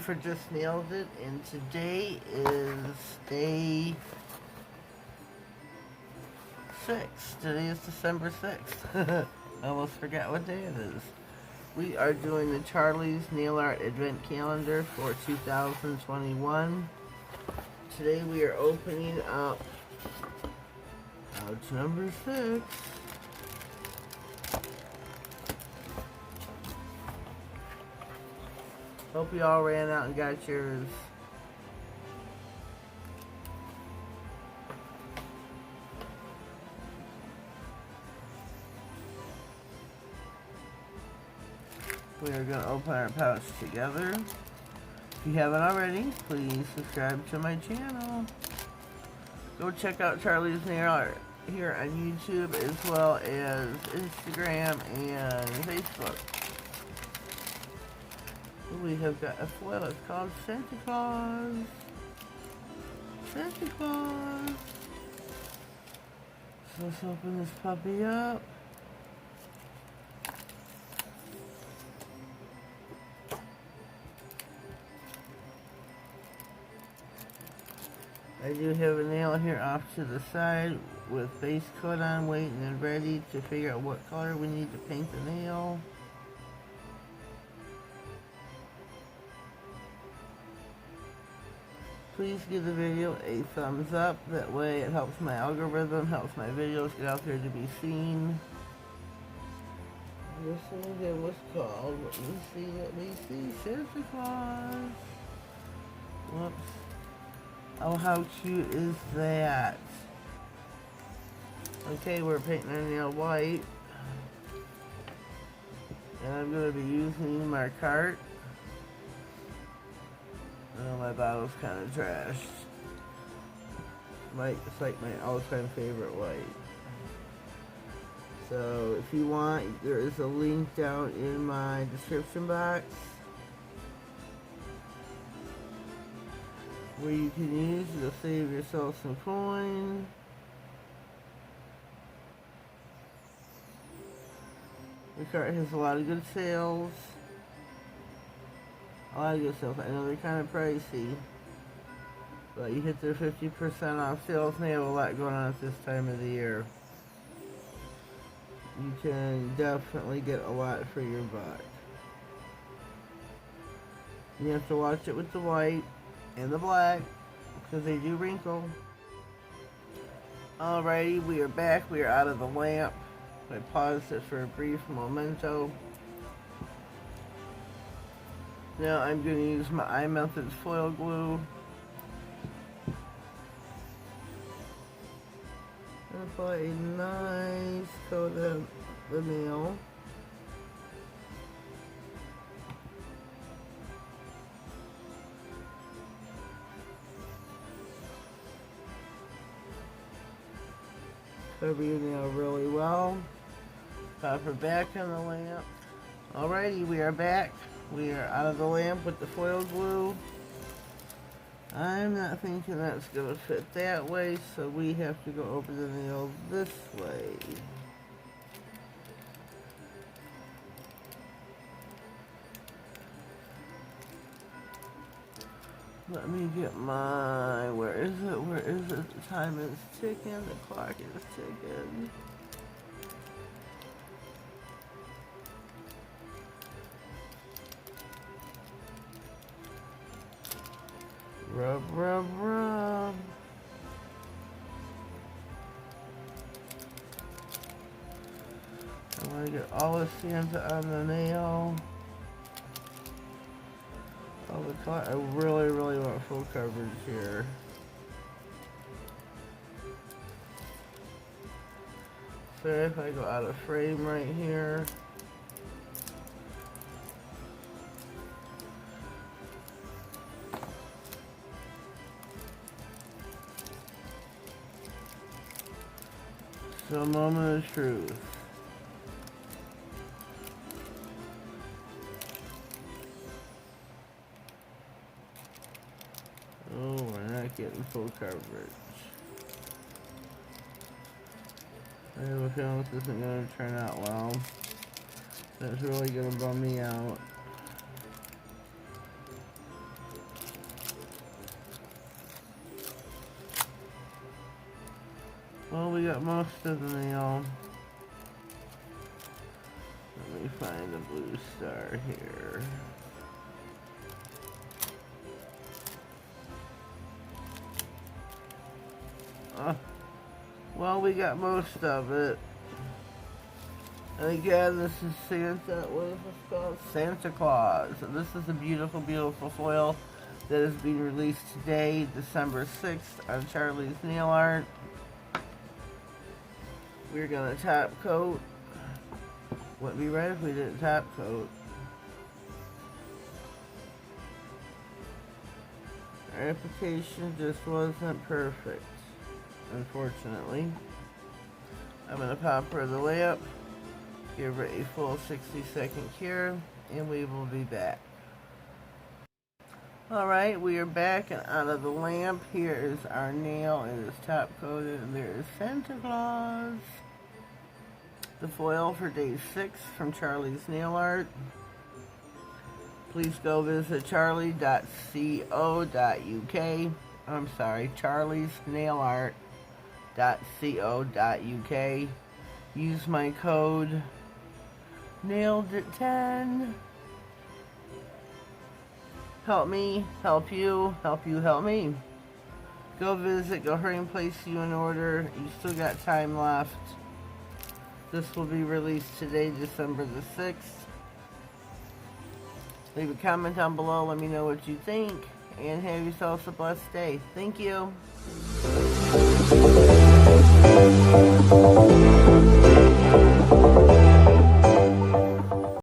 for Just Nailed It, and today is day 6. Today is December 6th. I almost forgot what day it is. We are doing the Charlie's Nail Art Advent Calendar for 2021. Today we are opening up pouch number 6. Hope you all ran out and got yours. We are going to open our pouch together. If you haven't already, please subscribe to my channel. Go check out Charlie's Nail Art here on YouTube as well as Instagram and Facebook. We have got a foil. It's called Santa Claus. Santa Claus. So let's open this puppy up. I do have a nail here off to the side with base coat on, waiting and ready to figure out what color we need to paint the nail. Please give the video a thumbs up. That way it helps my algorithm, helps my videos get out there to be seen. This one again was called, let me see, Santa Claus. Whoops. Oh, how cute is that? Okay, we're painting our nail white. And I'm going to be using my cart. Oh, my bottle's kind of trashed. It's like my all-time favorite white. So, if you want, there is a link down in my description box where you can use it to save yourself some coin. The cart has a lot of good sales. A lot of good sales. I know they're kind of pricey, but you hit their 50% off sales and they have a lot going on at this time of the year. You can definitely get a lot for your buck. You have to watch it with the white and the black because they do wrinkle. Alrighty, we are back. We are out of the lamp. I paused it for a brief memento. Now I'm going to use my iMethods foil glue. And apply a nice coat of the nail. Cover your nail really well. Pop her back on the lamp. Alrighty, we are back. We are out of the lamp with the foil glue. I'm not thinking that's going to fit that way, so we have to go over the nail this way. Let me get my, where is it? The time is ticking, the clock is ticking. Rub, rub, rub. I want to get all the Santa on the nail. Oh, the clock. I really, really want full coverage here. So if I go out of frame right here. So, moment of truth. Oh, we're not getting full coverage. I have a feeling this isn't going to turn out well. That's really going to bum me out. Well, we got most of the nail. Let me find a blue star here. Well, we got most of it. And again, this is Santa, what is this called? Santa Claus. And this is a beautiful, beautiful foil that is being released today, December 6th, on Charlie's Nail Art. We're gonna top coat. Wouldn't be right if we didn't top coat. Our application just wasn't perfect, unfortunately. I'm gonna pop her the layup, give her a full 60-second cure, and we will be back. Alright, we are back and out of the lamp. Here is our nail. It is top coated, and there is Santa Claus. The foil for day 6 from Charlie's Nail Art. Please go visit charlie.co.uk. I'm sorry, charliesnailart.co.uk. Use my code NAILEDIT10. Help me, help you, help you, help me. Go visit, go hurry and place you an order. You still got time left. This will be released today, December the 6th. Leave a comment down below, let me know what you think, and have yourselves a blessed day. Thank you.